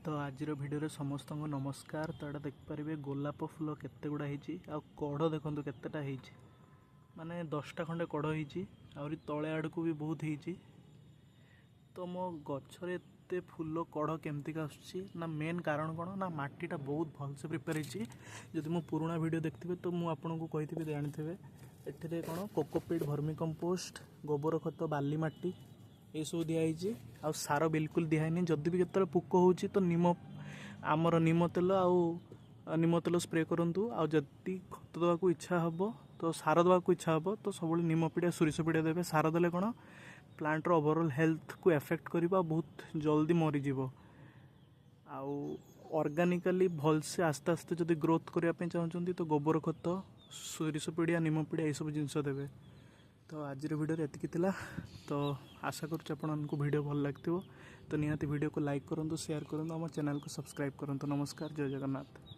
तो आज भिडियो समस्त को नमस्कार। तो यहाँ देखिपारे गोलाप फूल केते गुड़ा हो कढ़ देखो केतेटा माने 10टा खंडे कढ़ होरी तले आड़ को भी बहुत हो। तो मो गचर एत फूल कढ़ केमती आसूँ मेन कारण कौन ना माटीटा बहुत भलसे प्रिपेयर होती। मो पुराणा वीडियो देखते तो मुझे आपको कही जानी एठे कौन कोकोपीट वर्मी कंपोस्ट गोबर खत बाली माटी ये सब दिखाई आ सार बिल्कुल दिखाई जदि भी केत पोक हो तो आमर नीम तेल नीम तेल स्प्रे करूँ। आदि खत देवाक इच्छा हम तो सार देवाक इच्छा हम तो सब नीम पिड़ा सोरिष पिड़ा देवे। सार देले कौन प्लांटर ओवरऑल हेल्थ को एफेक्ट करिबा बहुत जल्दी मरीज। ऑर्गेनिकली भलसे आस्ते आस्ते जदि ग्रोथ करने चाहते तो गोबर खत सोरिष पिड़ा नीम पिड़ा ये सब जिनस देवे। तो आज वीडियो एतिकी थिला। तो आशा करुच्च आपको वीडियो भल लगे तो निहाती वीडियो को लाइक करूँ शेयर करूँ आम चैनल को सब्सक्राइब करूँ। नमस्कार, जय जगन्नाथ।